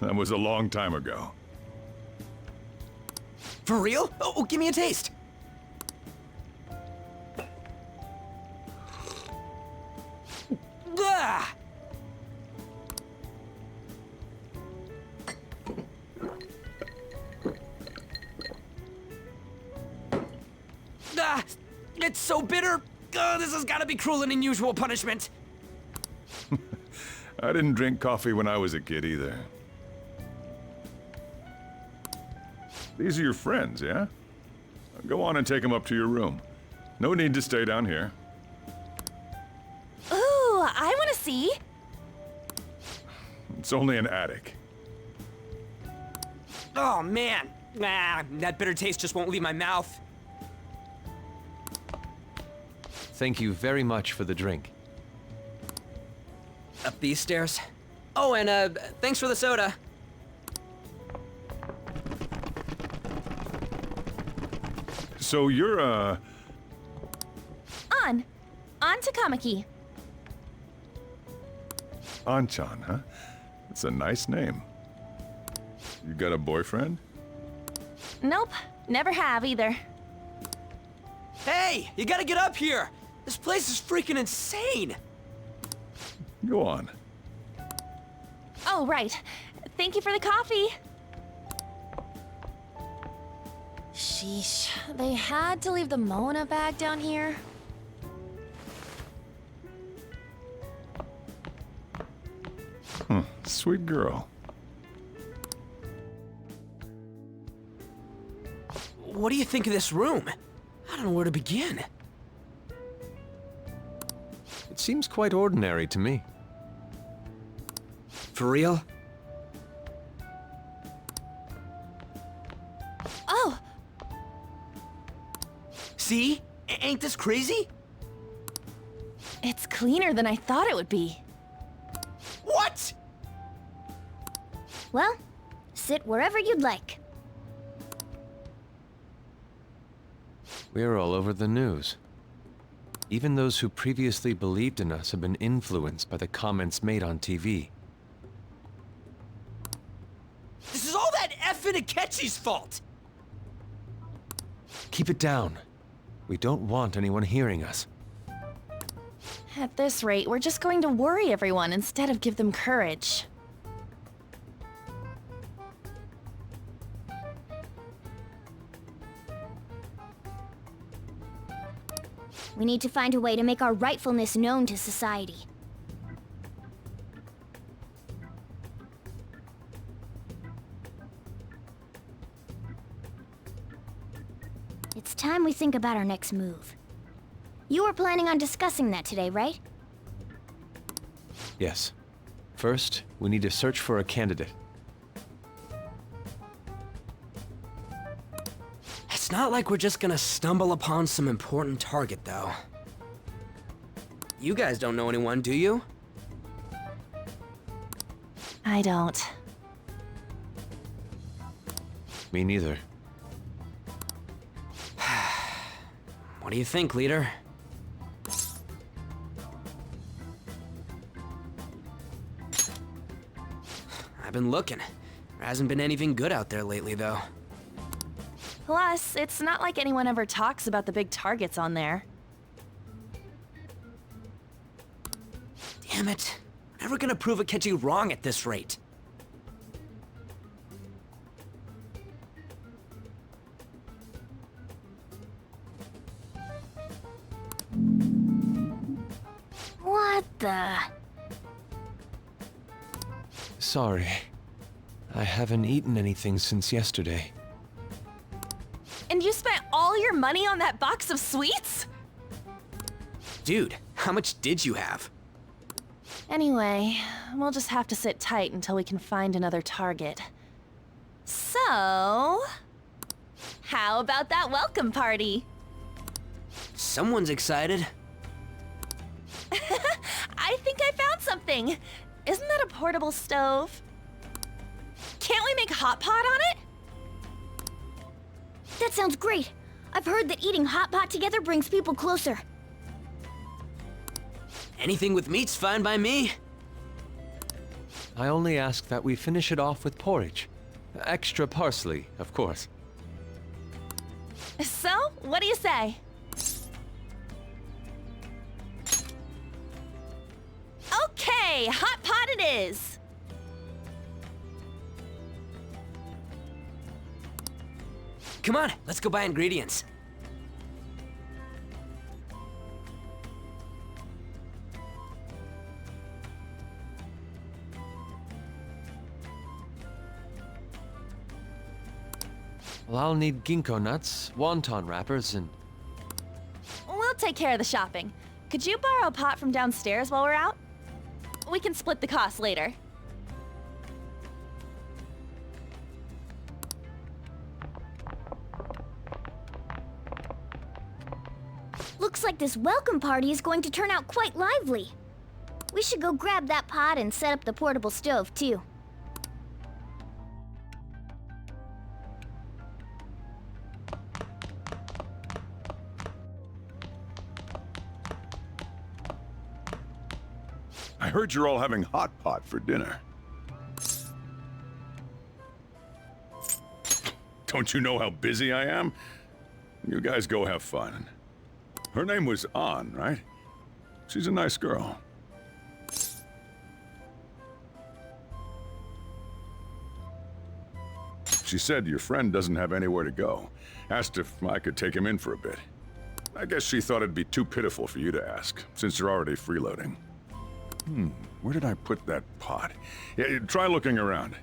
That was a long time ago. For real? Oh, give me a taste. Ah! Ah! It's so bitter! This has got to be cruel and unusual punishment. I didn't drink coffee when I was a kid either. These are your friends, yeah? Go on and take them up to your room. No need to stay down here. Ooh, I want to see. It's only an attic. Oh, man. That bitter taste just won't leave my mouth. Thank you very much for the drink. Up these stairs. Oh, and thanks for the soda. So you're, On to Kamaki. Anchan, huh? It's a nice name. You got a boyfriend? Nope, never have either. Hey, you gotta get up here. This place is freaking insane. Go on. Oh, right. Thank you for the coffee. Sheesh, they had to leave the Mona bag down here. Sweet girl. What do you think of this room? I don't know where to begin. It seems quite ordinary to me. For real? Oh, See? Ain't this crazy? it's cleaner than I thought it would be. What? Well, sit wherever you'd like. We're all over the news. Even those who previously believed in us have been influenced by the comments made on TV. This is all that effing Akechi's fault! Keep it down. We don't want anyone hearing us. At this rate, we're just going to worry everyone instead of give them courage. We need to find a way to make our rightfulness known to society. It's time we think about our next move. You were planning on discussing that today, right? Yes. First, we need to search for a candidate. It's not like we're just gonna stumble upon some important target, though. You guys don't know anyone, do you? I don't. Me neither. What do you think, leader? I've been looking. There hasn't been anything good out there lately, though. Plus, it's not like anyone ever talks about the big targets on there. Damn it. Never gonna prove Akechi wrong at this rate. What the? Sorry. I haven't eaten anything since yesterday. And you spent all your money on that box of sweets? Dude, how much did you have? Anyway, we'll just have to sit tight until we can find another target. So, how about that welcome party? Someone's excited. I think I found something. Isn't that a portable stove? Can't we make hot pot on it? That sounds great. I've heard that eating hot pot together brings people closer. Anything with meat's fine by me. I only ask that we finish it off with porridge. Extra parsley, of course. So, what do you say? Okay, hot pot it is! Come on, let's go buy ingredients. Well, I'll need ginkgo nuts, wonton wrappers, and... We'll take care of the shopping. Could you borrow a pot from downstairs while we're out? We can split the cost later. Looks like this welcome party is going to turn out quite lively. We should go grab that pot and set up the portable stove, too. I heard you're all having hot pot for dinner. Don't you know how busy I am? You guys go have fun. Her name was An, right? She's a nice girl. She said your friend doesn't have anywhere to go. Asked if I could take him in for a bit. I guess she thought it'd be too pitiful for you to ask, since you're already freeloading. Where did I put that pot? Yeah, try looking around.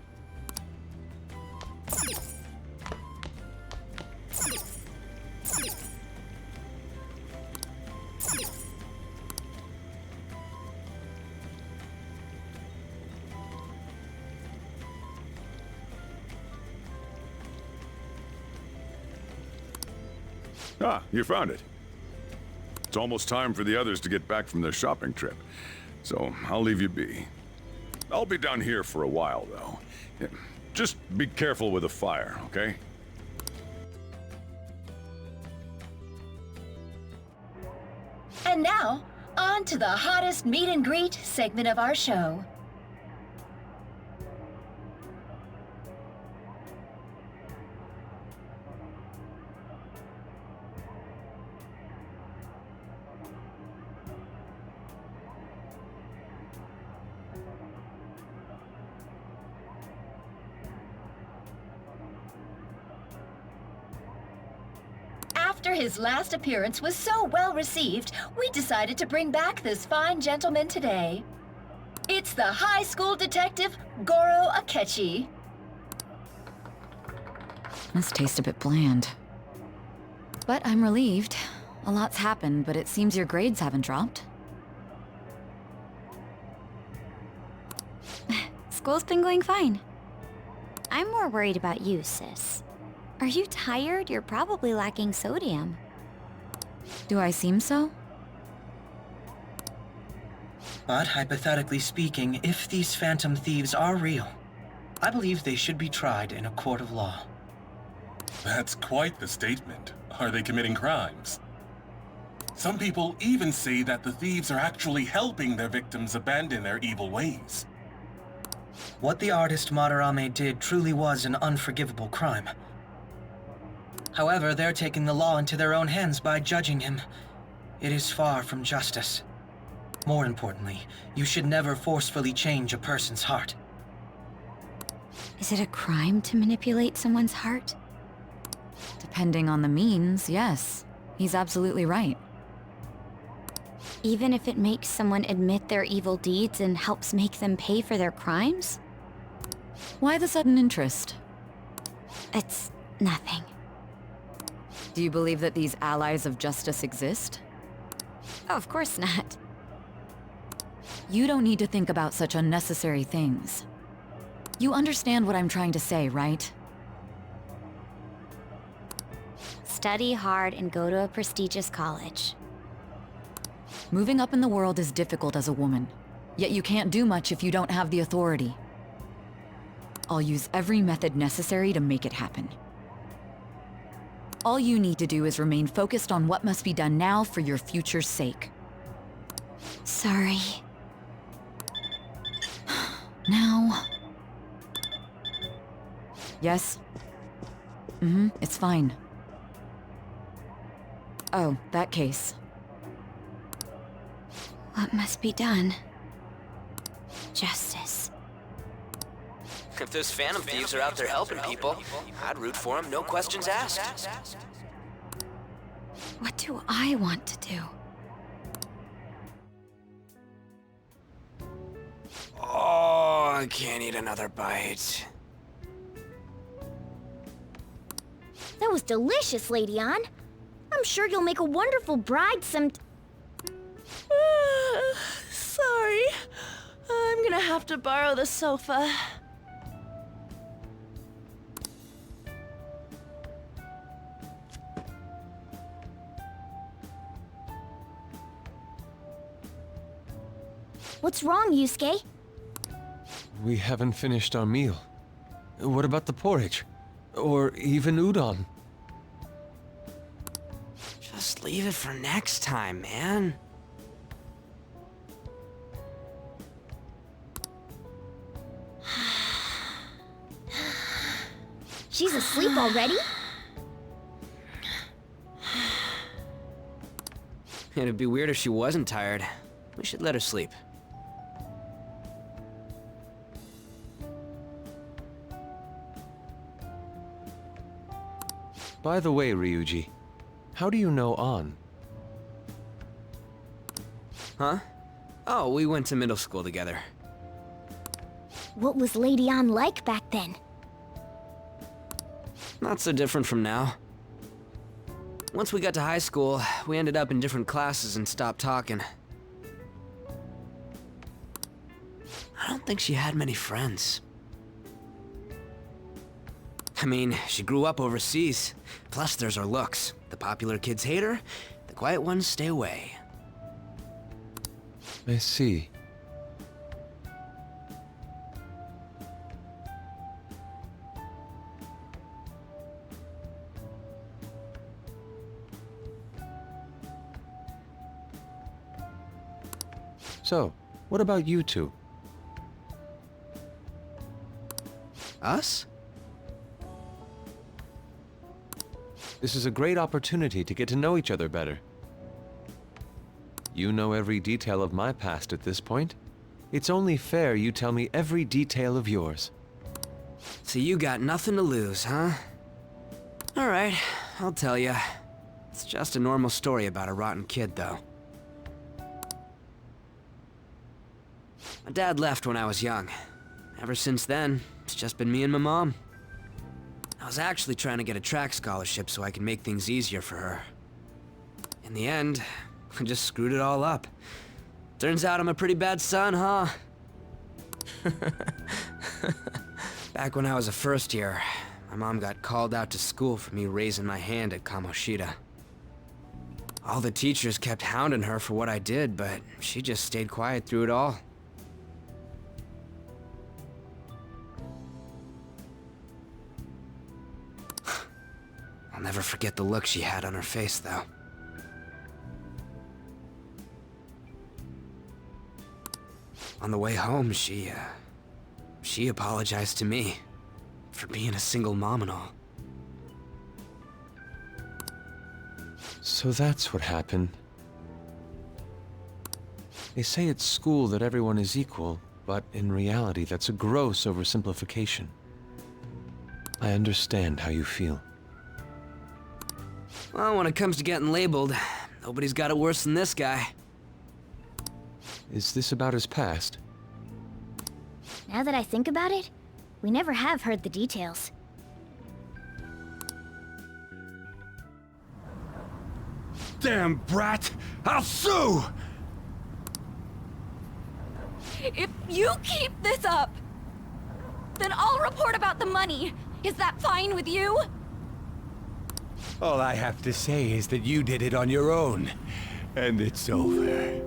Ah, you found it. It's almost time for the others to get back from their shopping trip, so I'll leave you be. I'll be down here for a while, though. Yeah, just be careful with the fire, okay? And now, on to the hottest meet and greet segment of our show. After his last appearance was so well received, we decided to bring back this fine gentleman today. It's the high school detective, Goro Akechi. This tastes a bit bland. But I'm relieved. A lot's happened, but it seems your grades haven't dropped. School's been going fine. I'm more worried about you, sis. Are you tired? You're probably lacking sodium. Do I seem so? But hypothetically speaking, if these phantom thieves are real, I believe they should be tried in a court of law. That's quite the statement. Are they committing crimes? Some people even say that the thieves are actually helping their victims abandon their evil ways. What the artist Madarame did truly was an unforgivable crime. However, they're taking the law into their own hands by judging him. It is far from justice. More importantly, you should never forcefully change a person's heart. Is it a crime to manipulate someone's heart? Depending on the means, yes. He's absolutely right. Even if it makes someone admit their evil deeds and helps make them pay for their crimes? Why the sudden interest? It's nothing. Do you believe that these allies of justice exist? Oh, of course not. You don't need to think about such unnecessary things. You understand what I'm trying to say, right? Study hard and go to a prestigious college. Moving up in the world is difficult as a woman, yet you can't do much if you don't have the authority. I'll use every method necessary to make it happen. All you need to do is remain focused on what must be done now for your future's sake. Sorry. Now... Yes? It's fine. Oh, that case. What must be done? Justice. If those phantom thieves are out there helping people, I'd root for them, no questions asked. What do I want to do? Oh, I can't eat another bite. That was delicious, Lady Ann. I'm sure you'll make a wonderful bride Sorry. I'm gonna have to borrow the sofa. What's wrong, Yusuke? We haven't finished our meal. What about the porridge? Or even udon? Just leave it for next time, man. She's asleep already? It'd be weird if she wasn't tired. We should let her sleep. By the way, Ryuji, how do you know An? Huh? Oh, we went to middle school together. What was Lady Ann like back then? Not so different from now. Once we got to high school, we ended up in different classes and stopped talking. I don't think she had many friends. I mean, she grew up overseas. Plus, there's her looks. The popular kids hate her, the quiet ones stay away. I see. So, what about you two? Us? This is a great opportunity to get to know each other better. You know every detail of my past at this point. It's only fair you tell me every detail of yours. So you got nothing to lose, huh? Alright, I'll tell you. It's just a normal story about a rotten kid, though. My dad left when I was young. Ever since then, it's just been me and my mom. I was actually trying to get a track scholarship so I could make things easier for her. In the end, I just screwed it all up. Turns out I'm a pretty bad son, huh? Back when I was a first year, my mom got called out to school for me raising my hand at Kamoshida. All the teachers kept hounding her for what I did, but she just stayed quiet through it all. I'll never forget the look she had on her face, though. On the way home, she apologized to me for being a single mom and all. So that's what happened. They say at school that everyone is equal, but in reality that's a gross oversimplification. I understand how you feel. Well, when it comes to getting labeled, nobody's got it worse than this guy. Is this about his past? Now that I think about it, we never have heard the details. Damn brat! I'll sue! If you keep this up, then I'll report about the money. Is that fine with you? All I have to say is that you did it on your own, and it's over.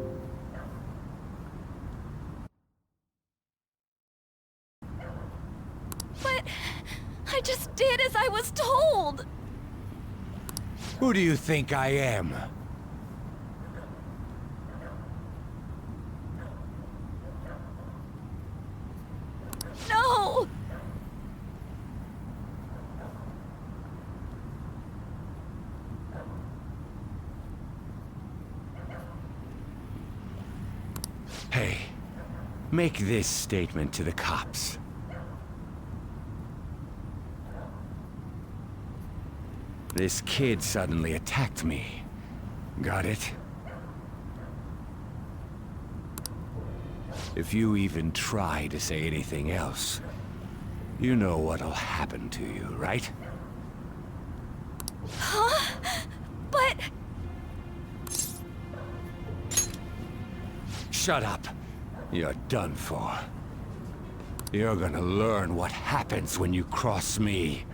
But I just did as I was told. Who do you think I am? Make this statement to the cops. This kid suddenly attacked me. Got it? If you even try to say anything else, you know what'll happen to you, right? Huh? But... Shut up. You're done for. You're gonna learn what happens when you cross me.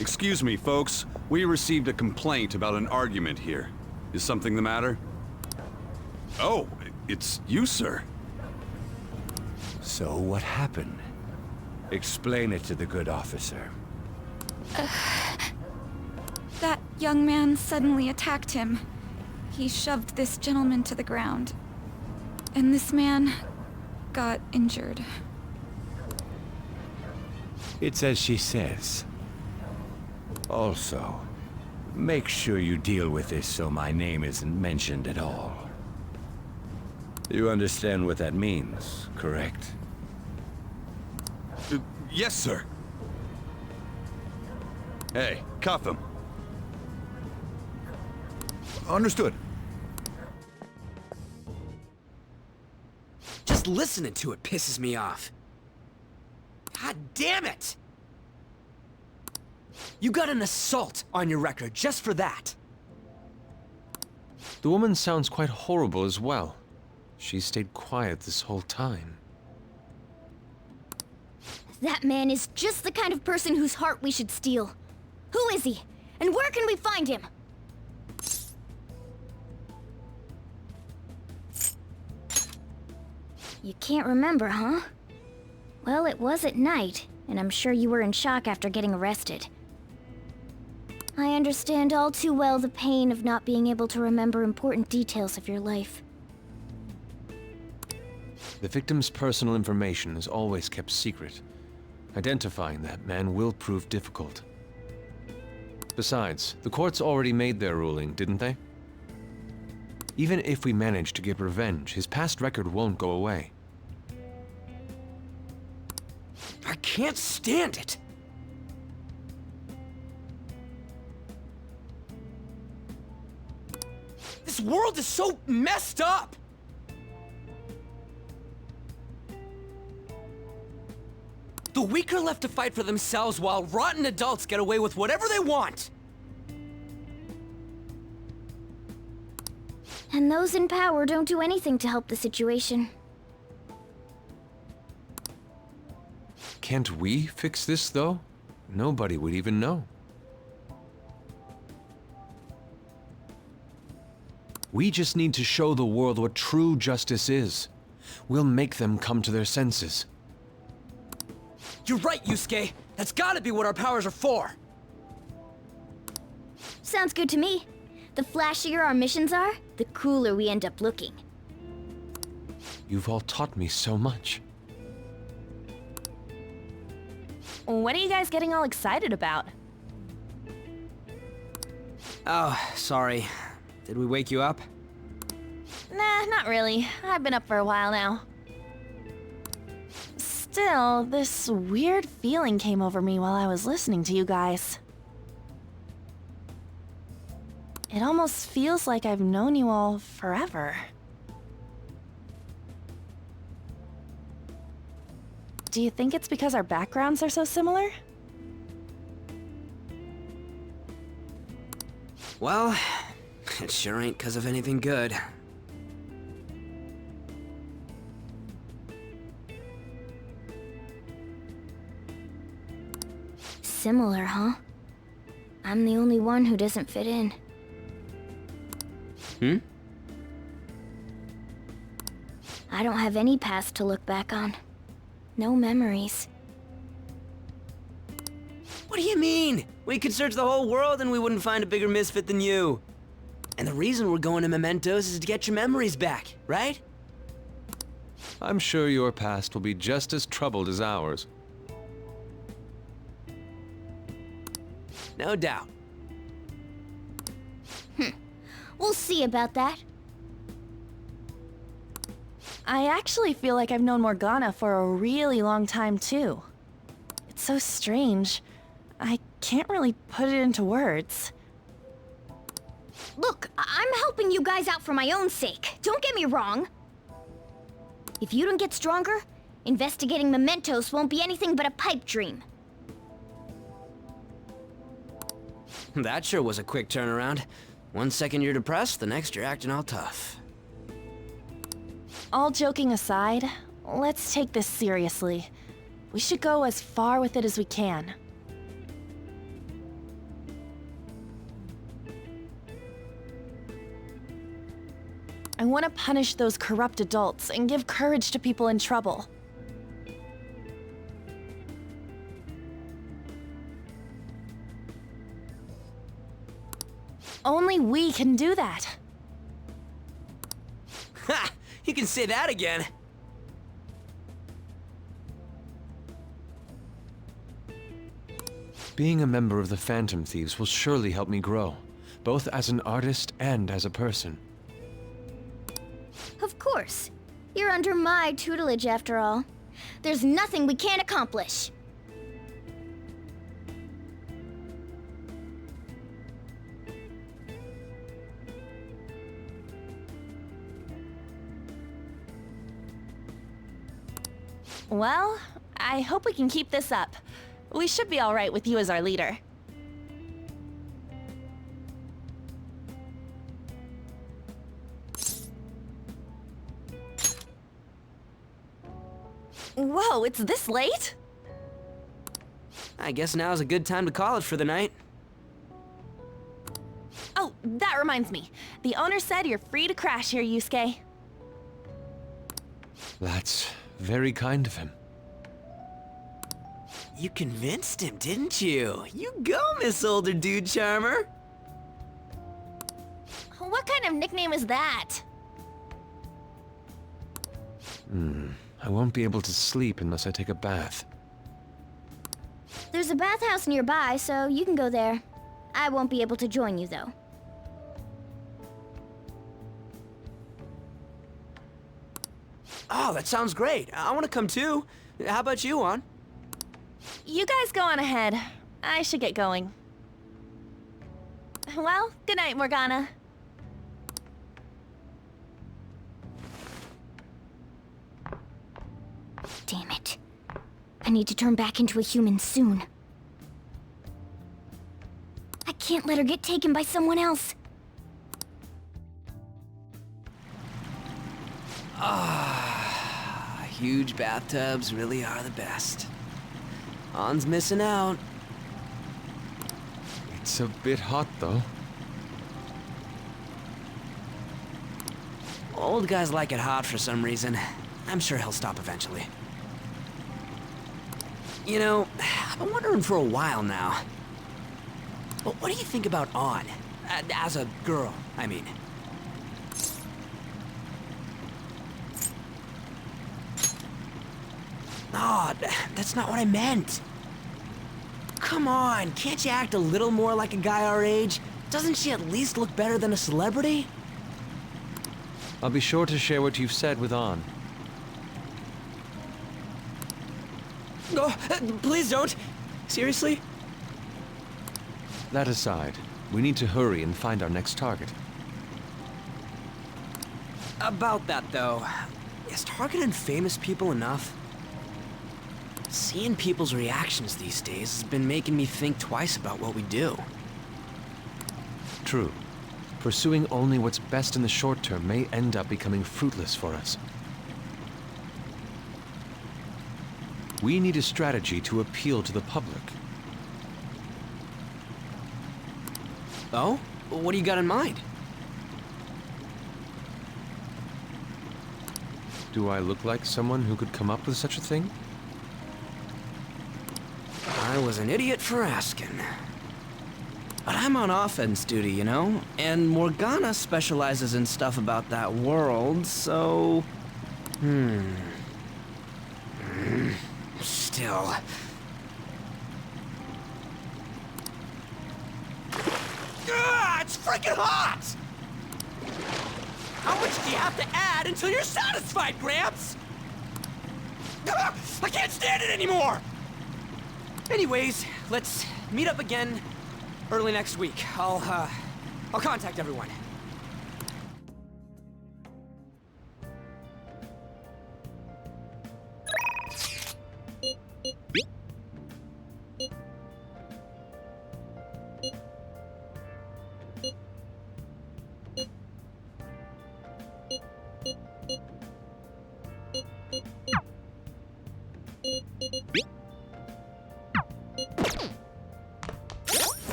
Excuse me, folks. We received a complaint about an argument here. Is something the matter? Oh, it's you, sir. So what happened? Explain it to the good officer. That young man suddenly attacked him. He shoved this gentleman to the ground. And this man got injured. It's as she says. Also, make sure you deal with this so my name isn't mentioned at all. You understand what that means, correct? Yes, sir. Hey, cuff him. Understood. Just listening to it pisses me off. God damn it! You got an assault on your record just for that. The woman sounds quite horrible as well. She stayed quiet this whole time. That man is just the kind of person whose heart we should steal. Who is he? And where can we find him? You can't remember, huh? Well, it was at night, and I'm sure you were in shock after getting arrested. I understand all too well the pain of not being able to remember important details of your life. The victim's personal information is always kept secret. Identifying that man will prove difficult. Besides, the courts already made their ruling, didn't they? Even if we manage to get revenge, his past record won't go away. I can't stand it! This world is so messed up! The weak are left to fight for themselves while rotten adults get away with whatever they want! And those in power don't do anything to help the situation. Can't we fix this, though? Nobody would even know. We just need to show the world what true justice is. We'll make them come to their senses. You're right, Yusuke! That's gotta be what our powers are for! Sounds good to me. The flashier our missions are, the cooler we end up looking. You've all taught me so much. What are you guys getting all excited about? Oh, sorry. Did we wake you up? Nah, not really. I've been up for a while now. Still, this weird feeling came over me while I was listening to you guys. It almost feels like I've known you all forever. Do you think it's because our backgrounds are so similar? Well, it sure ain't 'cause of anything good. Similar, huh? I'm the only one who doesn't fit in. Hmm? I don't have any past to look back on. No memories. What do you mean? We could search the whole world and we wouldn't find a bigger misfit than you. And the reason we're going to Mementos is to get your memories back, right? I'm sure your past will be just as troubled as ours. No doubt. We'll see about that. I actually feel like I've known Morgana for a really long time, too. It's so strange. I can't really put it into words. Look, I'm helping you guys out for my own sake. Don't get me wrong. If you don't get stronger, investigating mementos won't be anything but a pipe dream. That sure was a quick turnaround. 1 second you're depressed, the next you're acting all tough. All joking aside, let's take this seriously. We should go as far with it as we can. I want to punish those corrupt adults and give courage to people in trouble. Only we can do that. Ha! You can say that again. Being a member of the Phantom Thieves will surely help me grow, both as an artist and as a person. Of course. You're under my tutelage after all. There's nothing we can't accomplish. Well, I hope we can keep this up. We should be all right with you as our leader. Whoa, it's this late? I guess now's a good time to call it for the night. Oh, that reminds me. The owner said you're free to crash here, Yusuke. That's very kind of him. You convinced him, didn't you? You go, Miss Older Dude Charmer. What kind of nickname is that? I won't be able to sleep unless I take a bath. There's a bathhouse nearby, so you can go there. I won't be able to join you, though. Oh, that sounds great. I want to come too. How about you, Juan? You guys go on ahead. I should get going. Well, good night, Morgana. Damn it. I need to turn back into a human soon. I can't let her get taken by someone else. Huge bathtubs really are the best. Han's missing out. It's a bit hot, though. Old guys like it hot for some reason. I'm sure he'll stop eventually. You know, I've been wondering for a while now. But what do you think about An? As a girl, I mean. No, that's not what I meant. Come on, can't you act a little more like a guy our age? Doesn't she at least look better than a celebrity? I'll be sure to share what you've said with An. Oh, please don't. Seriously? That aside, we need to hurry and find our next target. About that, though, is targeting famous people enough? Seeing people's reactions these days has been making me think twice about what we do. True. Pursuing only what's best in the short term may end up becoming fruitless for us. We need a strategy to appeal to the public. Oh? What do you got in mind? Do I look like someone who could come up with such a thing? I was an idiot for asking. But I'm on offense duty, you know? And Morgana specializes in stuff about that world, so... Still... Ah, it's freaking hot! How much do you have to add until you're satisfied, Gramps? I can't stand it anymore! Anyways, let's meet up again early next week. I'll contact everyone.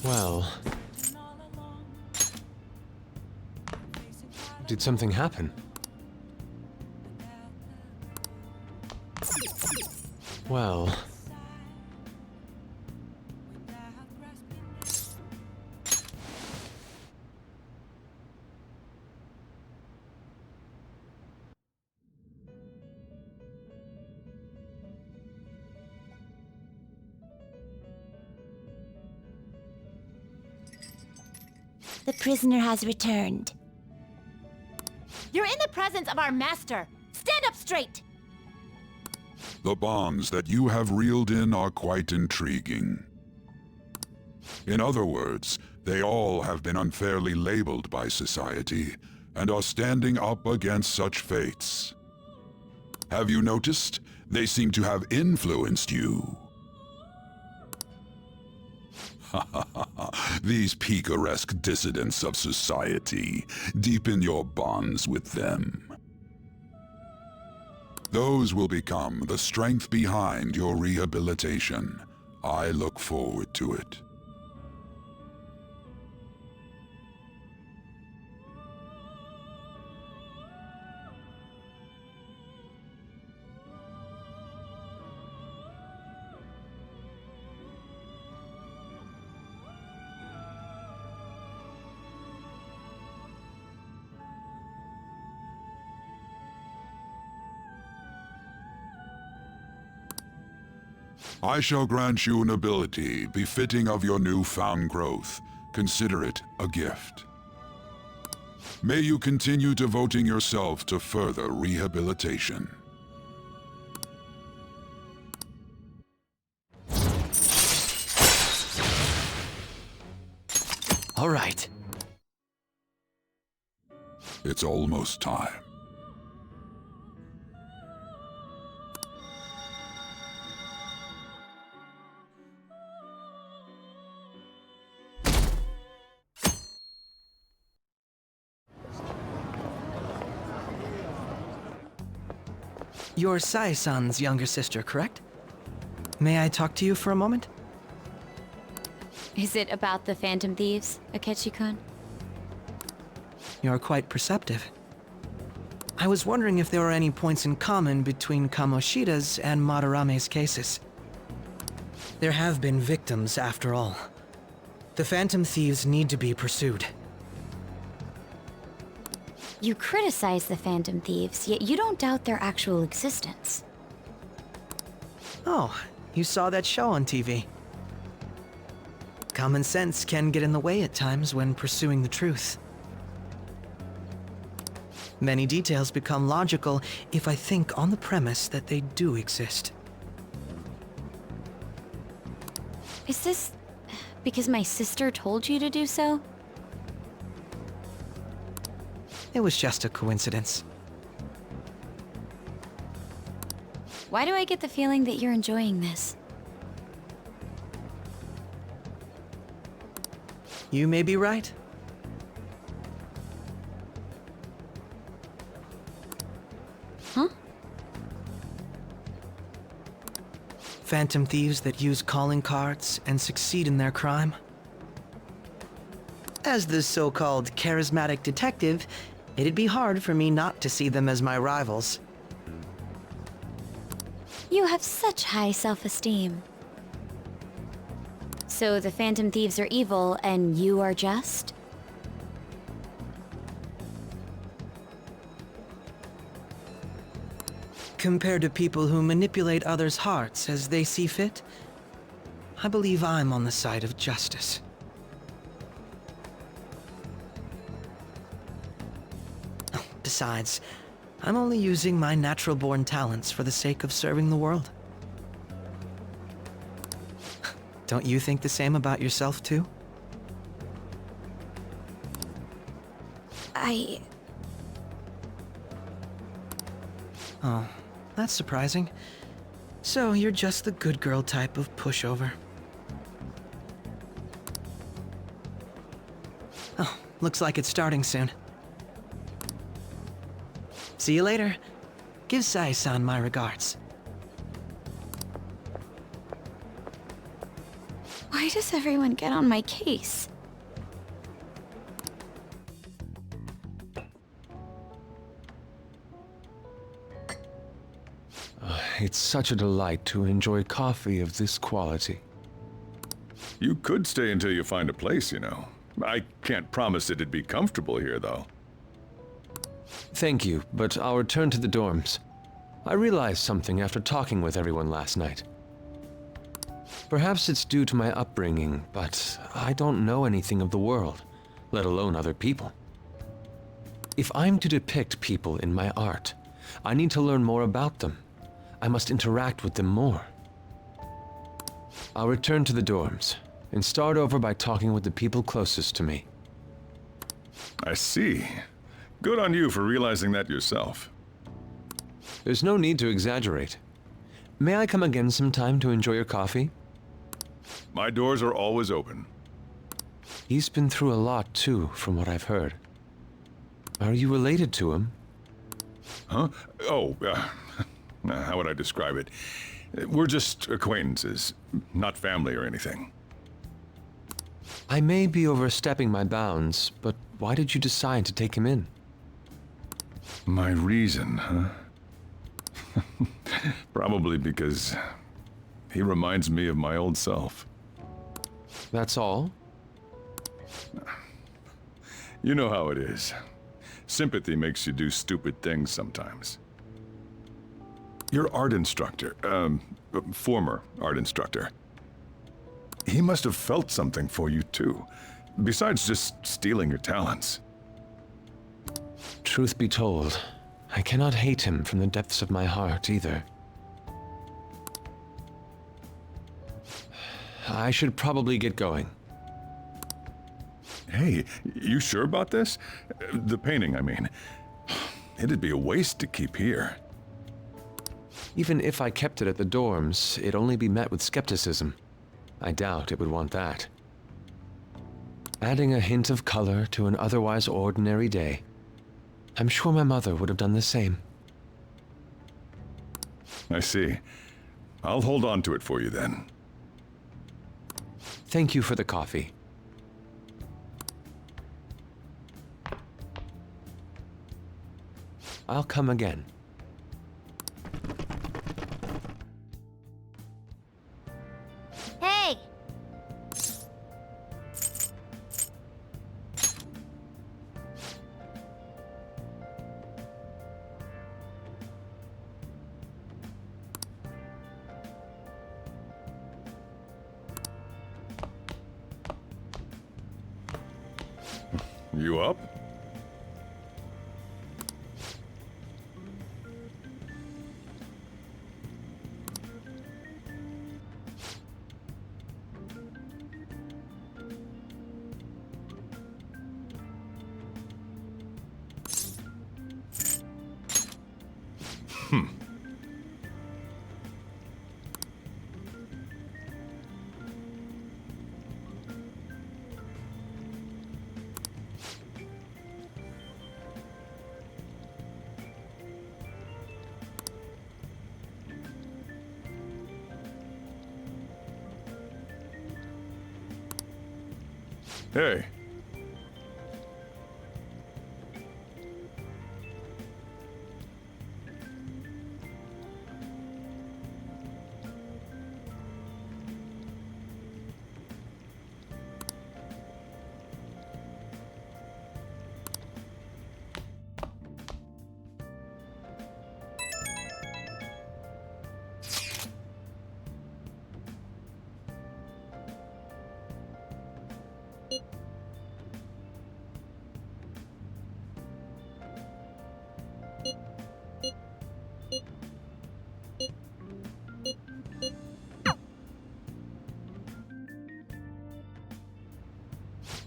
Well... Did something happen? Well... The prisoner has returned. You're in the presence of our master. Stand up straight! The bonds that you have reeled in are quite intriguing. In other words, they all have been unfairly labeled by society and are standing up against such fates. Have you noticed? They seem to have influenced you. These picaresque dissidents of society, deepen your bonds with them. Those will become the strength behind your rehabilitation. I look forward to it. I shall grant you an ability befitting of your newfound growth. Consider it a gift. May you continue devoting yourself to further rehabilitation. All right. It's almost time. You're Sai-san's younger sister, correct? May I talk to you for a moment? Is it about the Phantom Thieves, Akechi-kun? You're quite perceptive. I was wondering if there were any points in common between Kamoshida's and Madarame's cases. There have been victims, after all. The Phantom Thieves need to be pursued. You criticize the Phantom Thieves, yet you don't doubt their actual existence. Oh, you saw that show on TV. Common sense can get in the way at times when pursuing the truth. Many details become logical if I think on the premise that they do exist. Is this because my sister told you to do so? It was just a coincidence. Why do I get the feeling that you're enjoying this? You may be right. Huh? Phantom thieves that use calling cards and succeed in their crime. As the so-called charismatic detective, it'd be hard for me not to see them as my rivals. You have such high self-esteem. So the Phantom Thieves are evil, and you are just? Compared to people who manipulate others' hearts as they see fit, I believe I'm on the side of justice. Besides, I'm only using my natural-born talents for the sake of serving the world. Don't you think the same about yourself, too? Oh, that's surprising. So you're just the good girl type of pushover. Oh, looks like it's starting soon. See you later. Give Sai-san my regards. Why does everyone get on my case? It's such a delight to enjoy coffee of this quality. You could stay until you find a place, you know. I can't promise it'd be comfortable here, though. Thank you, but I'll return to the dorms. I realized something after talking with everyone last night. Perhaps it's due to my upbringing, but I don't know anything of the world, let alone other people. If I'm to depict people in my art, I need to learn more about them. I must interact with them more. I'll return to the dorms and start over by talking with the people closest to me. I see. Good on you for realizing that yourself. There's no need to exaggerate. May I come again sometime to enjoy your coffee? My doors are always open. He's been through a lot too, from what I've heard. Are you related to him? Huh? Oh, how would I describe it? We're just acquaintances, not family or anything. I may be overstepping my bounds, but why did you decide to take him in? My reason, huh? Probably because he reminds me of my old self. That's all? You know how it is. Sympathy makes you do stupid things sometimes. Your art instructor, former art instructor, he must have felt something for you too, besides just stealing your talents. Truth be told, I cannot hate him from the depths of my heart either. I should probably get going. Hey, you sure about this? The painting, I mean. It'd be a waste to keep here. Even if I kept it at the dorms, it'd only be met with skepticism. I doubt it would want that. Adding a hint of color to an otherwise ordinary day. I'm sure my mother would have done the same. I see. I'll hold on to it for you then. Thank you for the coffee. I'll come again. Hey! You up? Hey.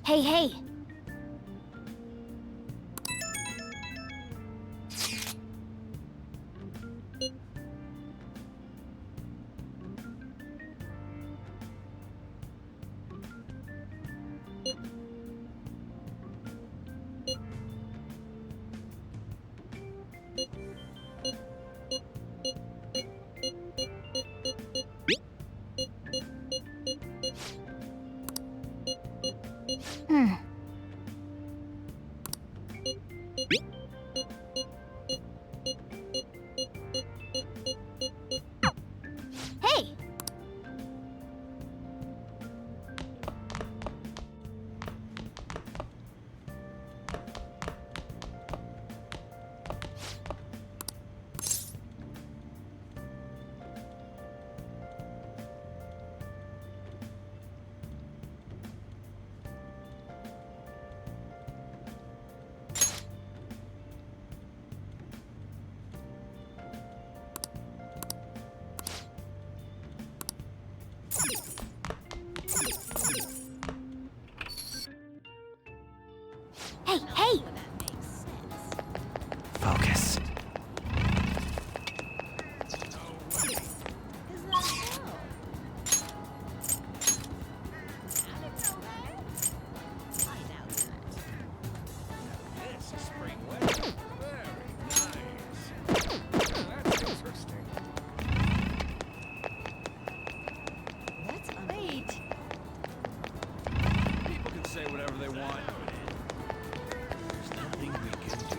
Hey, hey! Hey! Hey, hey! Focus. That's great. People can say whatever they want. There's nothing we can do.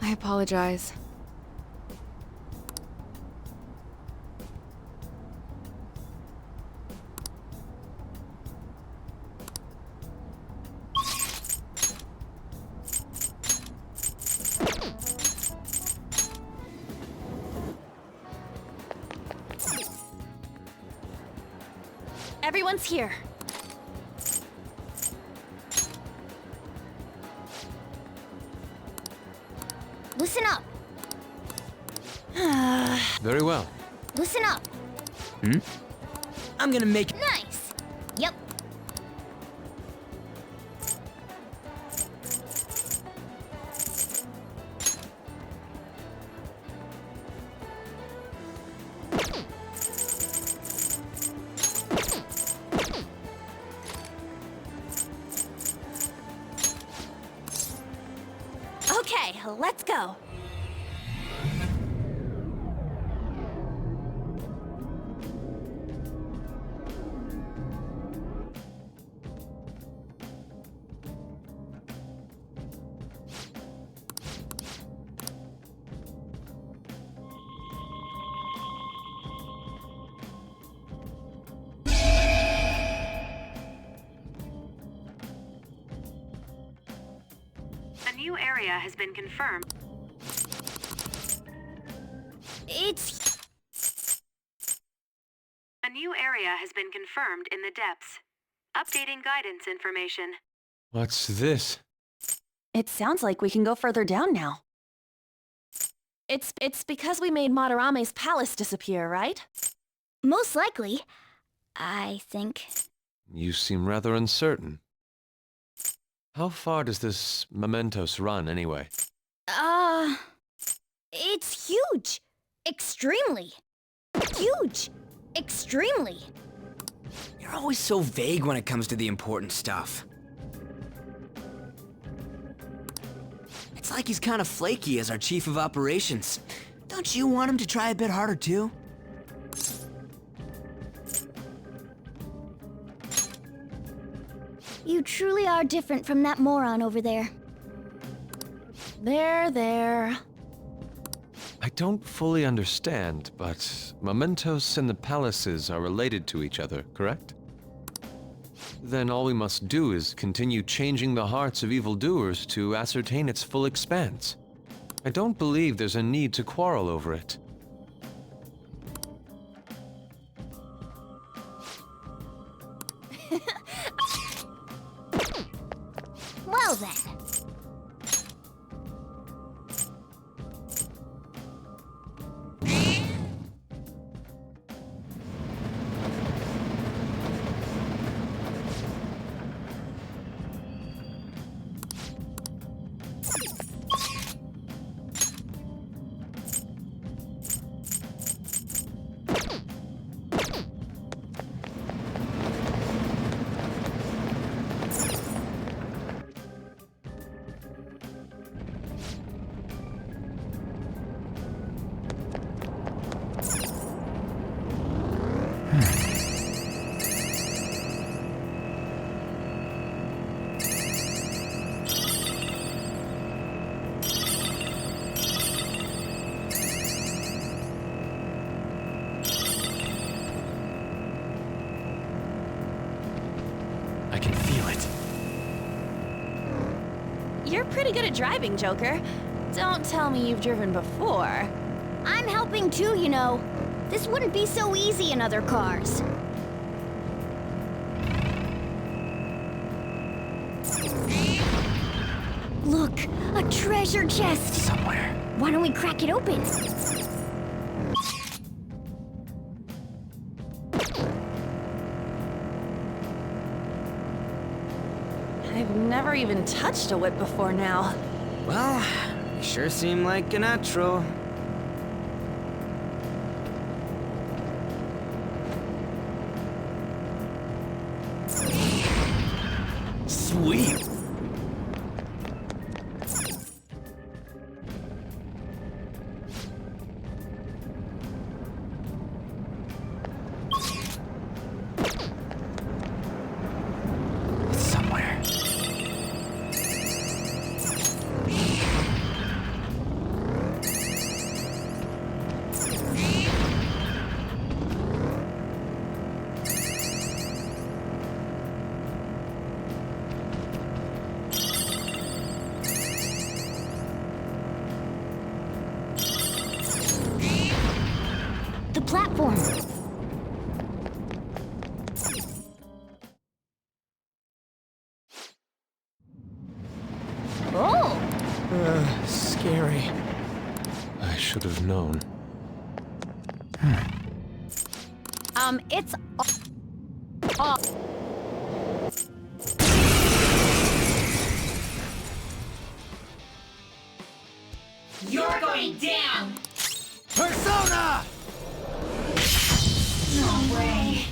I apologize. Everyone's here. Listen up! Very well. Listen up! I'm gonna make Nice! Yep. Okay, let's go. A new area has been confirmed. It's... A new area has been confirmed in the depths. Updating guidance information. What's this? It sounds like we can go further down now. It's because we made Madarame's palace disappear, right? most likely, I think. You seem rather uncertain. How far does this mementos run, anyway? It's huge. Extremely. Huge. Extremely. You're always so vague when it comes to the important stuff. It's like he's kind of flaky as our chief of operations. Don't you want him to try a bit harder, too? You truly are different from that moron over there. There. I don't fully understand, but mementos and the palaces are related to each other, correct? Then all we must do is continue changing the hearts of evildoers to ascertain its full expanse. I don't believe there's a need to quarrel over it. Well then. You're pretty good at driving, Joker. Don't tell me you've driven before. I'm helping too, you know. This wouldn't be so easy in other cars. Look, a treasure chest! Somewhere. Why don't we crack it open? I've never even touched a whip before now. Well, you sure seem like a natural. Sweet. It's somewhere. The platform. Oh! Scary. I should have known. It's... You're going down! Persona! No way!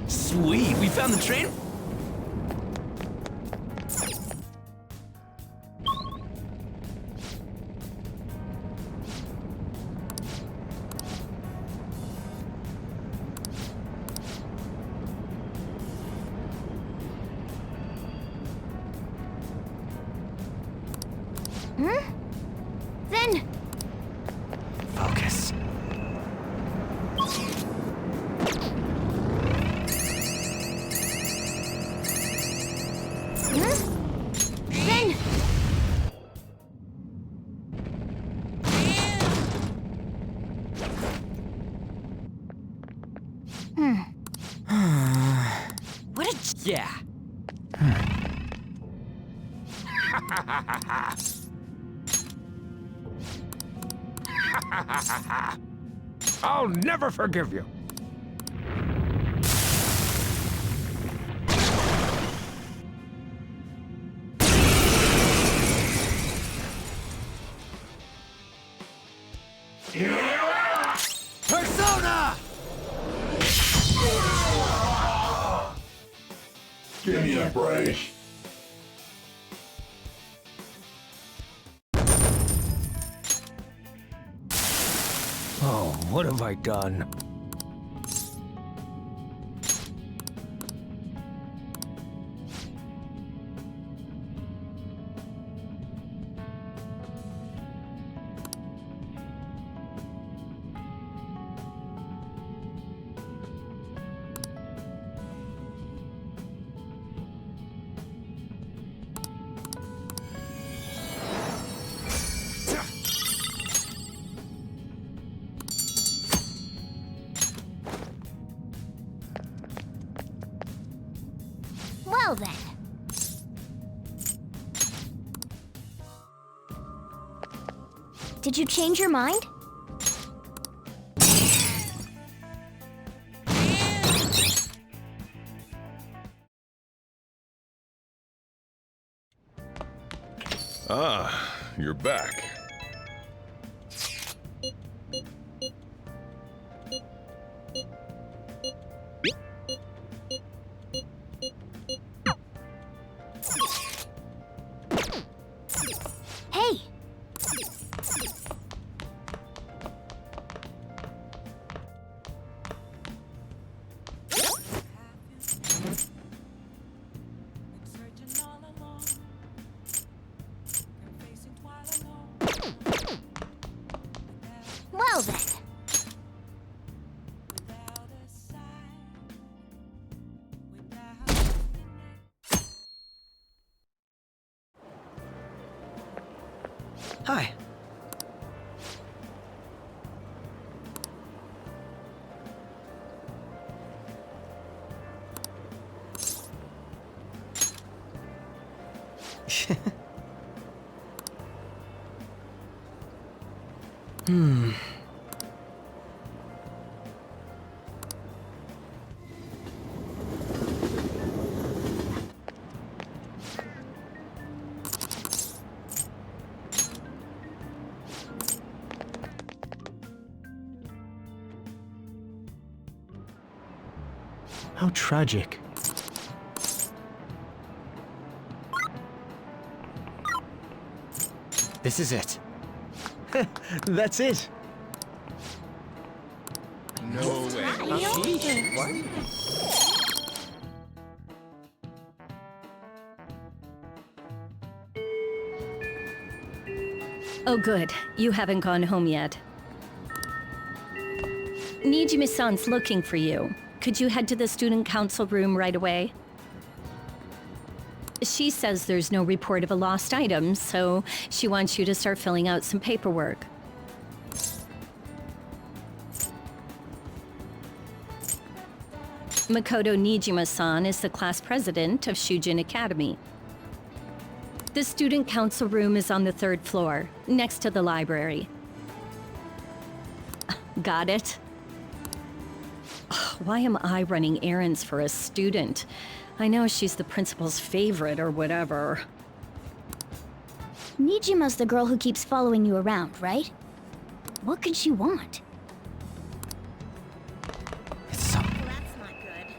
Sweet, we found the train. Then... Focus. Then... What a... Yeah. I'll never forgive you. Persona! Give me a break. Oh, what have I done? Well then. Did you change your mind? Ah, you're back. Hey! Well then. Hi. Hmm. How tragic. This is it. That's it. No way. Oh good, you haven't gone home yet. Nijime-san's looking for you. Could you head to the student council room right away? She says there's no report of a lost item, so she wants you to start filling out some paperwork. Makoto Nijima-san is the class president of Shujin Academy. The student council room is on the 3rd floor, next to the library. Got it? Why am I running errands for a student? I know she's the principal's favorite or whatever. Nijima's the girl who keeps following you around, right? What could she want? That's not good.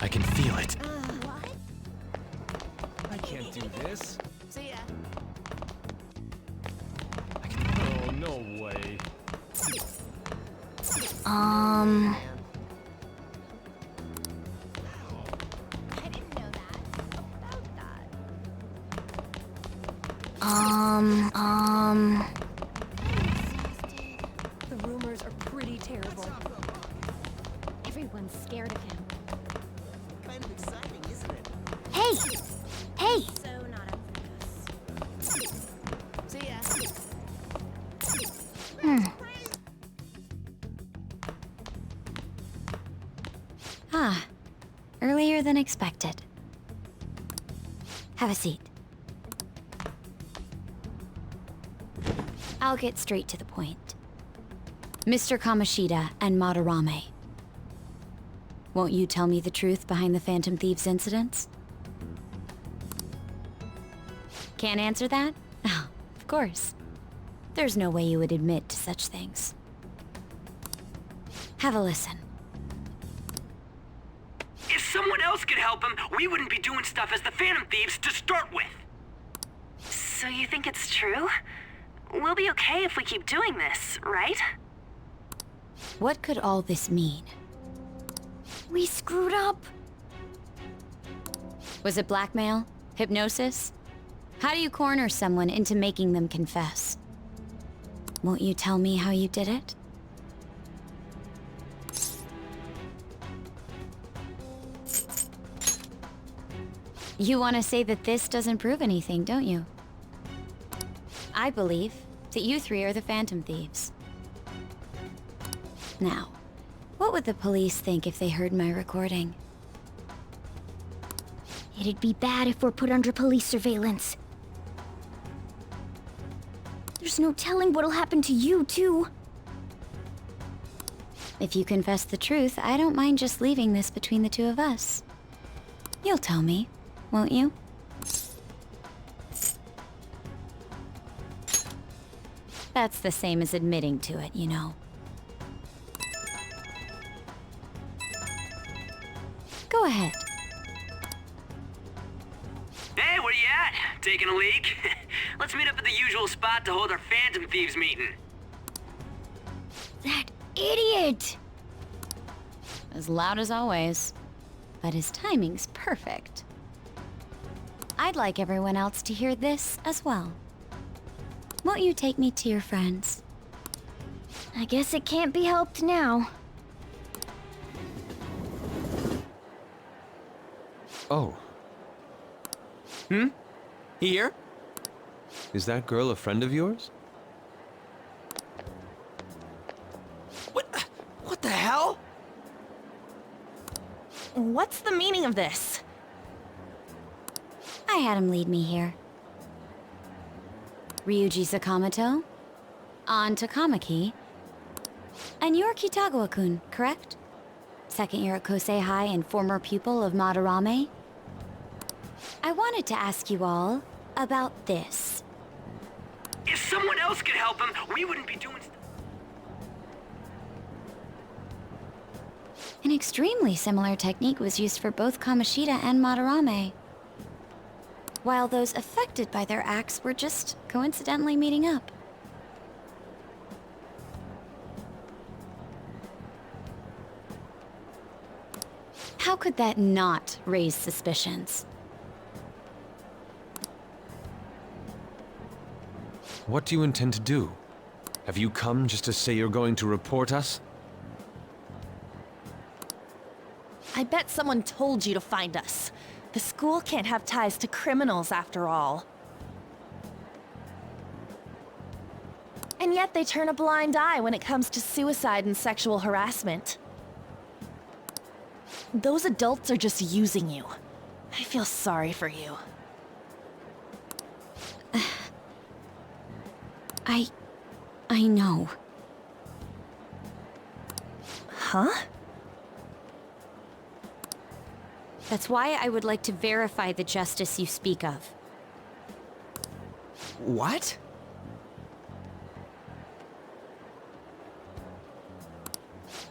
I can feel it. What? I can't do this. See ya. Oh, no way. Um... I didn't know that. About that. The rumors are pretty terrible. Everyone's scared of him. Kind of exciting, isn't it? Hey! Hey! So not up for this. See ya. Ah, earlier than expected. Have a seat. I'll get straight to the point. Mr. Kamoshida and Madarame. Won't you tell me the truth behind the Phantom Thieves incidents? Can't answer that? Oh, of course. There's no way you would admit to such things. Have a listen. If someone else could help him, we wouldn't be doing stuff as the Phantom Thieves to start with. So you think it's true? We'll be okay if we keep doing this, right? What could all this mean? We screwed up. Was it blackmail? Hypnosis? How do you corner someone into making them confess? Won't you tell me how you did it? You want to say that this doesn't prove anything, don't you? I believe that you three are the Phantom Thieves. Now, what would the police think if they heard my recording? It'd be bad if we're put under police surveillance. There's no telling what'll happen to you, too. If you confess the truth, I don't mind just leaving this between the two of us. You'll tell me, won't you? That's the same as admitting to it, you know. Go ahead. Hey, where you at? Taking a leak? Let's meet up at the usual spot to hold our Phantom Thieves meeting. That idiot! As loud as always, but his timing's perfect. I'd like everyone else to hear this as well. Won't you take me to your friends? I guess it can't be helped now. Oh. Here? Is that girl a friend of yours? What the hell? What's the meaning of this? I had him lead me here. Ryuji Sakamoto, on Takamaki, and you're Kitagawa-kun, correct? Second year at Kosei High and former pupil of Madarame? I wanted to ask you all about this. If someone else could help him, we wouldn't be doing stuff. An extremely similar technique was used for both Kamoshida and Madarame, while those affected by their acts were just coincidentally meeting up. How could that not raise suspicions? What do you intend to do? Have you come just to say you're going to report us? I bet someone told you to find us. The school can't have ties to criminals after all. And yet they turn a blind eye when it comes to suicide and sexual harassment. Those adults are just using you. I feel sorry for you. I know. Huh? That's why I would like to verify the justice you speak of. What?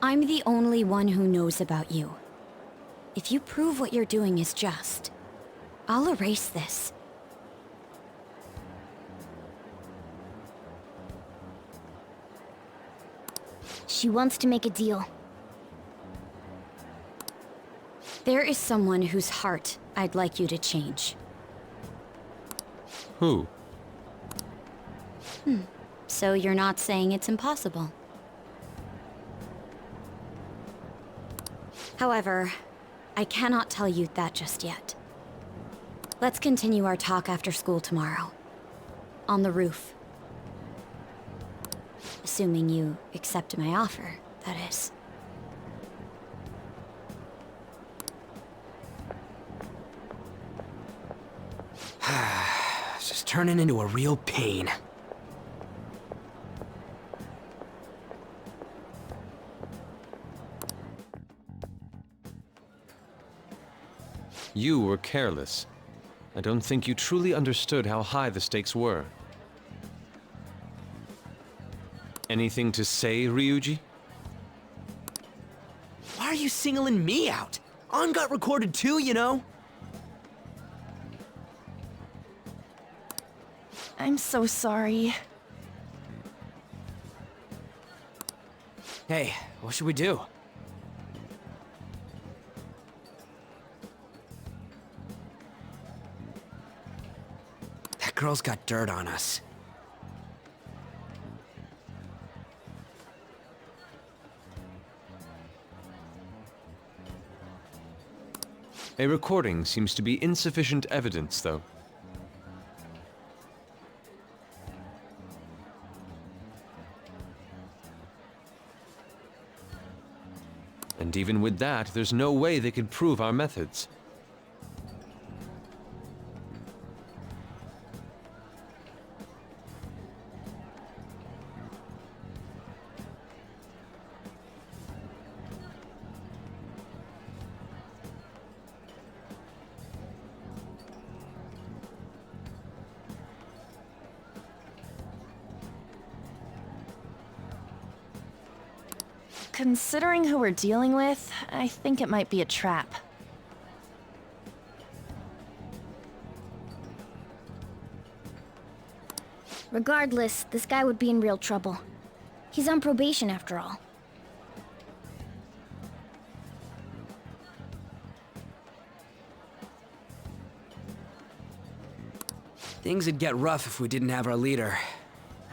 I'm the only one who knows about you. If you prove what you're doing is just, I'll erase this. She wants to make a deal. There is someone whose heart I'd like you to change. Who? So you're not saying it's impossible? However, I cannot tell you that just yet. Let's continue our talk after school tomorrow. On the roof. Assuming you accept my offer, that is. It's just turning into a real pain. You were careless. I don't think you truly understood how high the stakes were. Anything to say, Ryuji? Why are you singling me out? On got recorded too, you know? I'm so sorry. Hey, what should we do? That girl's got dirt on us. A recording seems to be insufficient evidence, though. And even with that, there's no way they could prove our methods. Considering who we're dealing with, I think it might be a trap. Regardless, this guy would be in real trouble. He's on probation after all. Things would get rough if we didn't have our leader.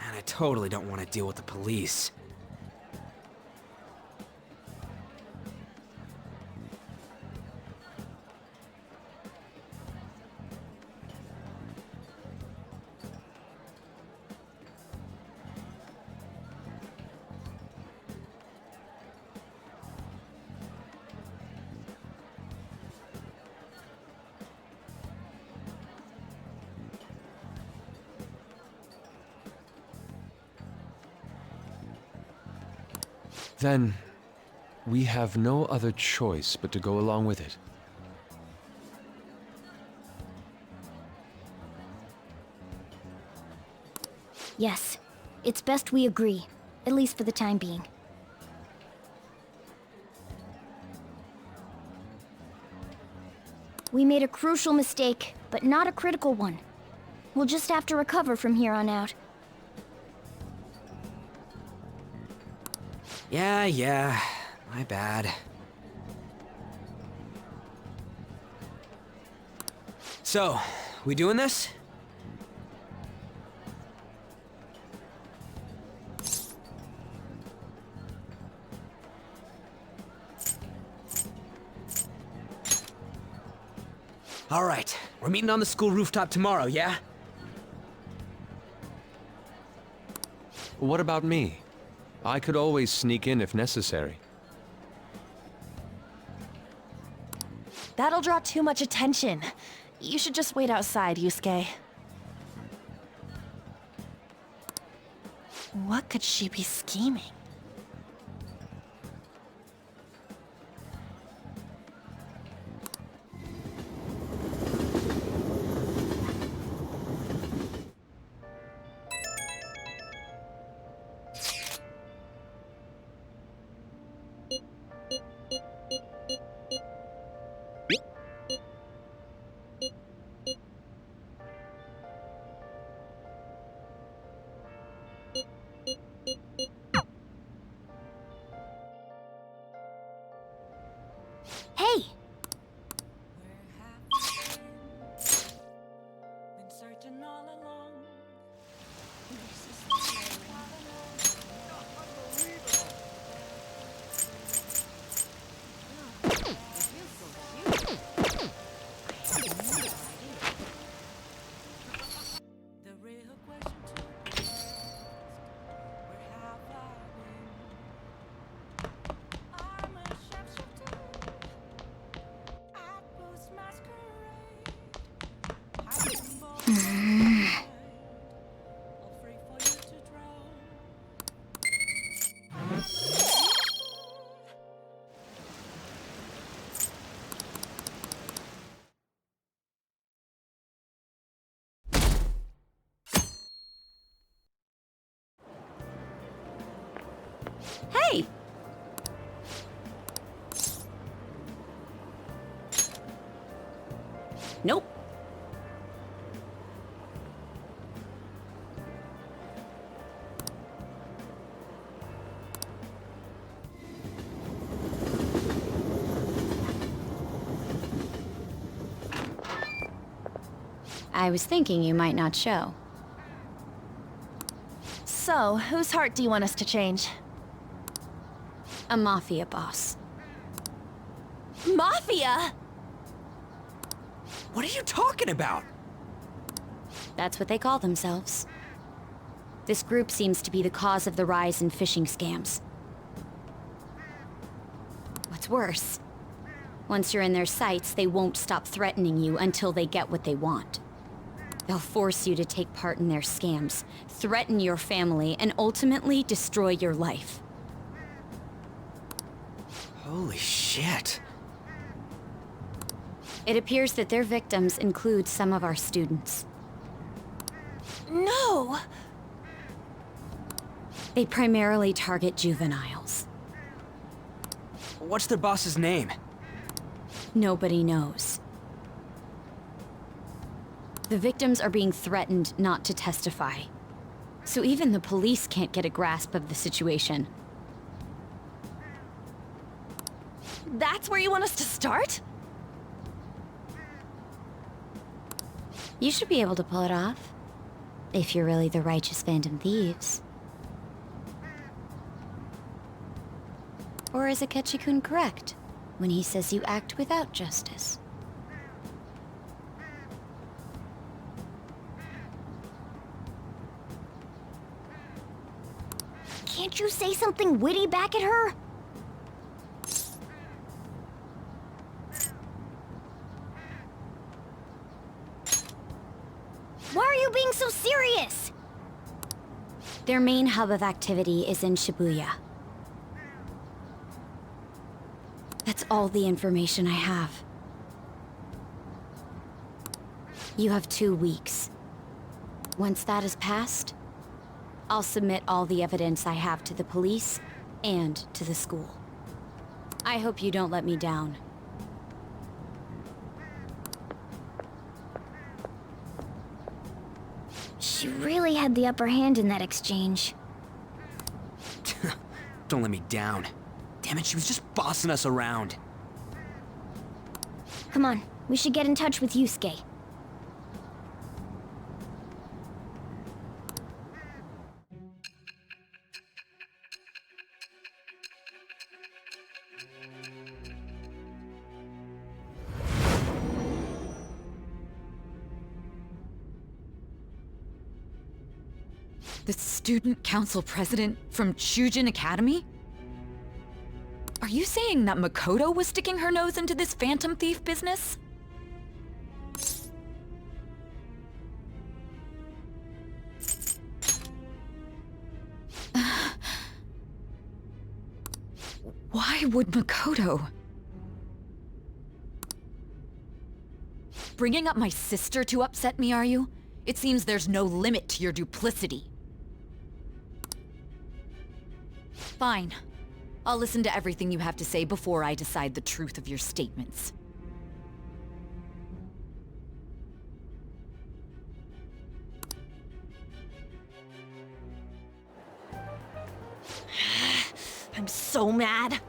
And I totally don't want to deal with the police. Then, we have no other choice but to go along with it. Yes, it's best we agree, at least for the time being. We made a crucial mistake, but not a critical one. We'll just have to recover from here on out. Yeah, my bad. So, we doing this? All right, we're meeting on the school rooftop tomorrow, yeah? What about me? I could always sneak in if necessary. That'll draw too much attention. You should just wait outside, Yusuke. What could she be scheming? Hey! Hey! Nope. I was thinking you might not show. So, whose heart do you want us to change? A mafia boss. Mafia? What are you talking about? That's what they call themselves. This group seems to be the cause of the rise in phishing scams. What's worse, once you're in their sights, they won't stop threatening you until they get what they want. They'll force you to take part in their scams, threaten your family, and ultimately destroy your life. Holy shit. It appears that their victims include some of our students. No! They primarily target juveniles. What's their boss's name? Nobody knows. The victims are being threatened not to testify. So even the police can't get a grasp of the situation. That's where you want us to start? You should be able to pull it off. If you're really the righteous Phantom Thieves. Or is Akechi-kun correct when he says you act without justice? Can't you say something witty back at her? Why are you being so serious? Their main hub of activity is in Shibuya. That's all the information I have. You have 2 weeks. Once that is passed, I'll submit all the evidence I have to the police and to the school. I hope you don't let me down. She really had the upper hand in that exchange. Don't let me down. Damn it, she was just bossing us around. Come on, we should get in touch with Yusuke. The student council president from Shujin Academy? Are you saying that Makoto was sticking her nose into this phantom thief business? Why would Makoto? Bringing up my sister to upset me, are you? It seems there's no limit to your duplicity. Fine. I'll listen to everything you have to say before I decide the truth of your statements. I'm so mad.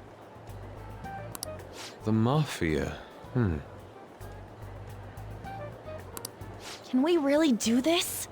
The Mafia. Can we really do this?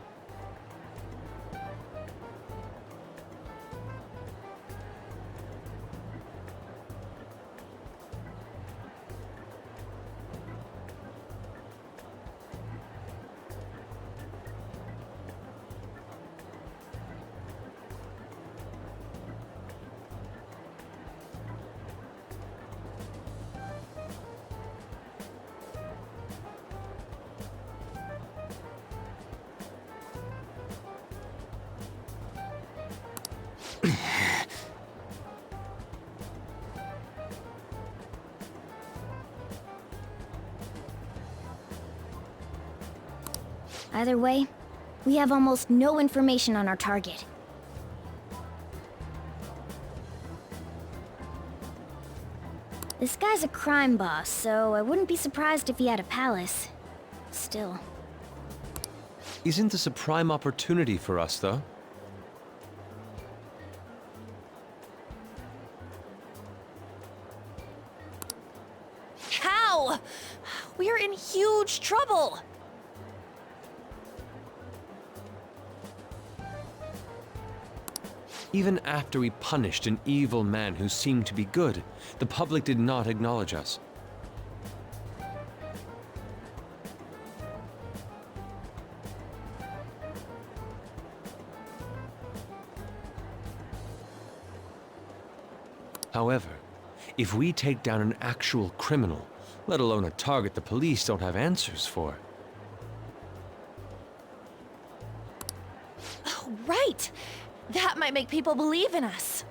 Either way, we have almost no information on our target. This guy's a crime boss, so I wouldn't be surprised if he had a palace. Still. Isn't this a prime opportunity for us, though? How? We're in huge trouble! Even after we punished an evil man who seemed to be good, the public did not acknowledge us. However, if we take down an actual criminal, let alone a target the police don't have answers for. Oh, right! That might make people believe in us.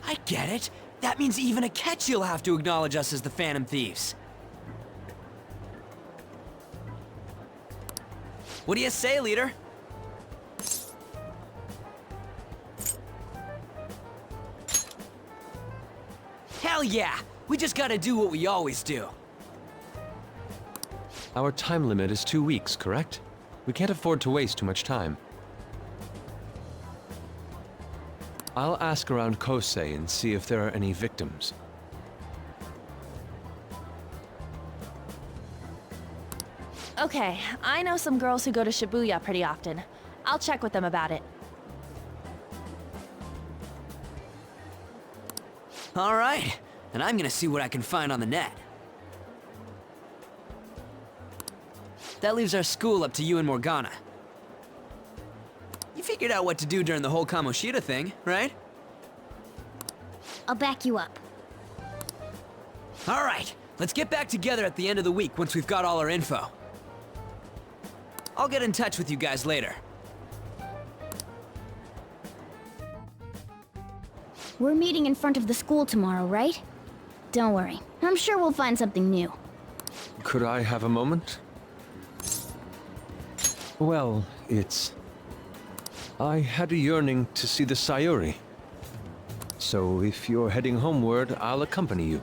I get it. That means even a Ketchy'll have to acknowledge us as the Phantom Thieves. What do you say, leader? Hell yeah! We just gotta do what we always do. Our time limit is 2 weeks, correct? We can't afford to waste too much time. I'll ask around Kosei and see if there are any victims. Okay, I know some girls who go to Shibuya pretty often. I'll check with them about it. All right, and I'm gonna see what I can find on the net. That leaves our school up to you and Morgana. You figured out what to do during the whole Kamoshida thing, right? I'll back you up. All right, let's get back together at the end of the week once we've got all our info. I'll get in touch with you guys later. We're meeting in front of the school tomorrow, right? Don't worry. I'm sure we'll find something new. Could I have a moment? Well, I had a yearning to see the Sayuri. So if you're heading homeward, I'll accompany you.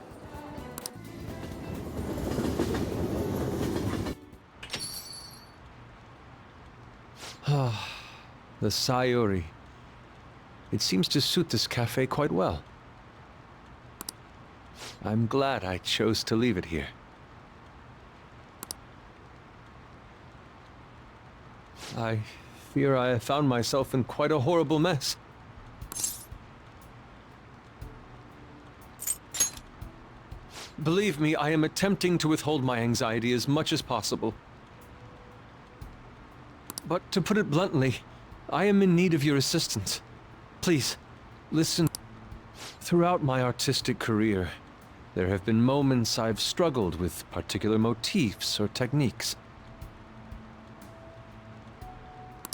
Ah, the Sayuri. It seems to suit this cafe quite well. I'm glad I chose to leave it here. I fear I have found myself in quite a horrible mess. Believe me, I am attempting to withhold my anxiety as much as possible. But to put it bluntly, I am in need of your assistance. Please, listen. Throughout my artistic career, there have been moments I've struggled with particular motifs or techniques.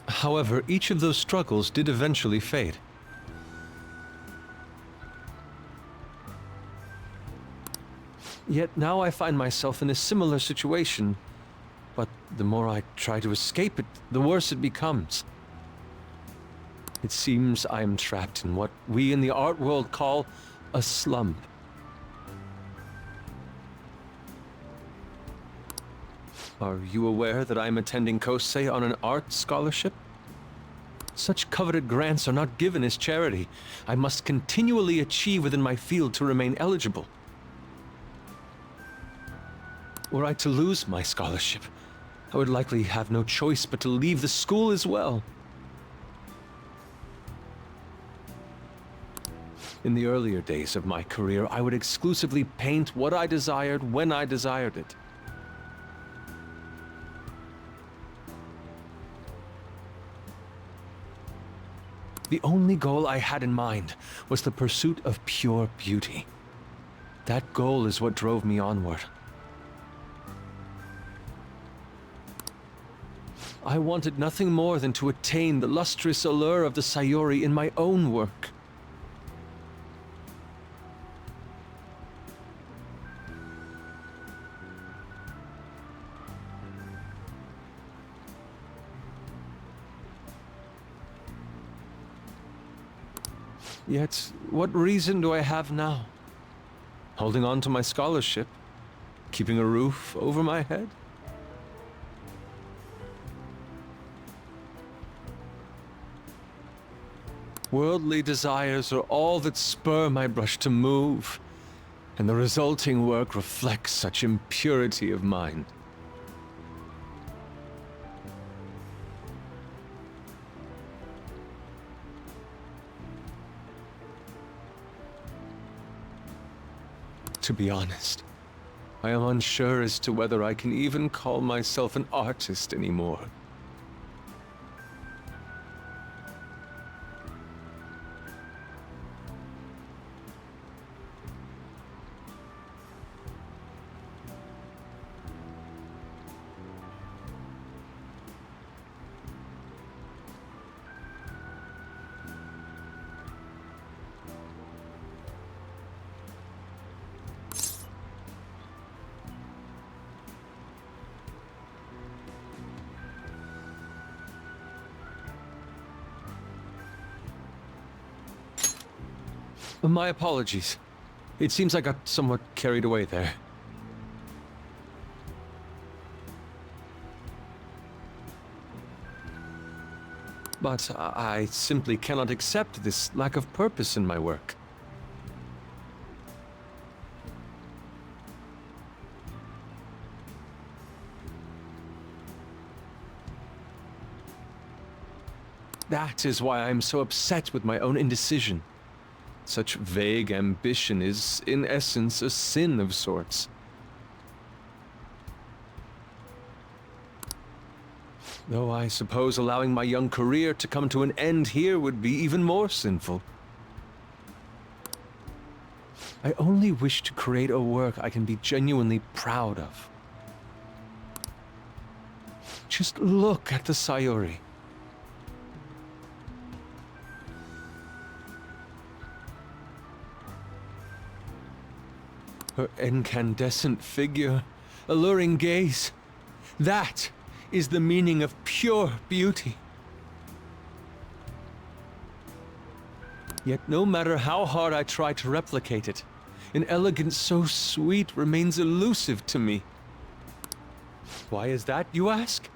However, each of those struggles did eventually fade. Yet now I find myself in a similar situation, but the more I try to escape it, the worse it becomes. It seems I am trapped in what we in the art world call a slump. Are you aware that I am attending Kosei on an art scholarship? Such coveted grants are not given as charity. I must continually achieve within my field to remain eligible. Were I to lose my scholarship, I would likely have no choice but to leave the school as well. In the earlier days of my career, I would exclusively paint what I desired when I desired it. The only goal I had in mind was the pursuit of pure beauty. That goal is what drove me onward. I wanted nothing more than to attain the lustrous allure of the Sayuri in my own work. Yet, what reason do I have now? Holding on to my scholarship? Keeping a roof over my head? Worldly desires are all that spur my brush to move. and the resulting work reflects such impurity of mind. To be honest, I am unsure as to whether I can even call myself an artist anymore. My apologies. It seems I got somewhat carried away there. But I simply cannot accept this lack of purpose in my work. That is why I am so upset with my own indecision. Such vague ambition is, in essence, a sin of sorts. Though I suppose allowing my young career to come to an end here would be even more sinful. I only wish to create a work I can be genuinely proud of. Just look at the Sayuri. Her incandescent figure, alluring gaze. That is the meaning of pure beauty. Yet no matter how hard I try to replicate it, an elegance so sweet remains elusive to me. Why is that, you ask?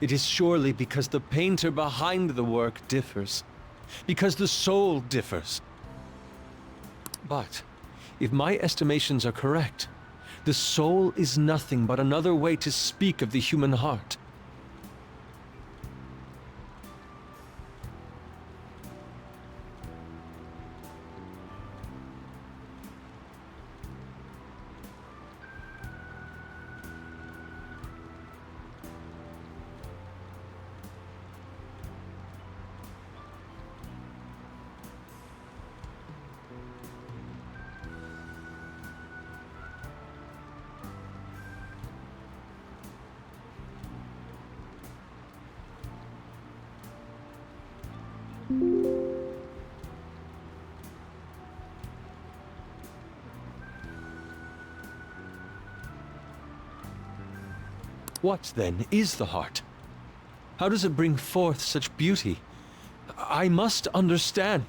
It is surely because the painter behind the work differs, because the soul differs. But if my estimations are correct, the soul is nothing but another way to speak of the human heart. What, then, is the heart? How does it bring forth such beauty? I must understand.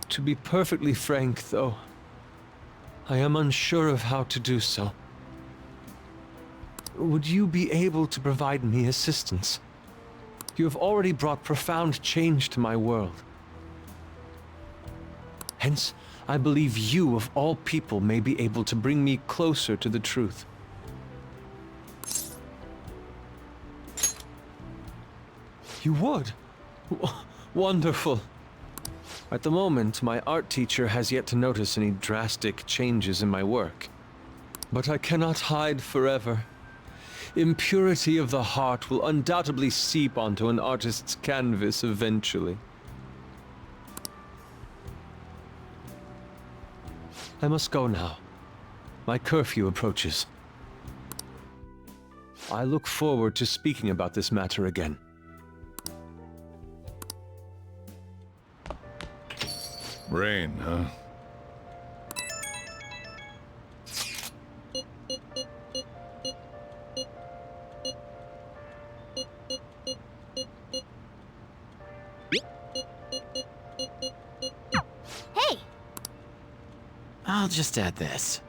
To be perfectly frank, though, I am unsure of how to do so. Would you be able to provide me assistance? You have already brought profound change to my world. Hence, I believe you, of all people, may be able to bring me closer to the truth. You would? Wonderful. At the moment, my art teacher has yet to notice any drastic changes in my work. But I cannot hide forever. Impurity of the heart will undoubtedly seep onto an artist's canvas eventually. I must go now. My curfew approaches. I look forward to speaking about this matter again. Rain, huh? I'll just add this.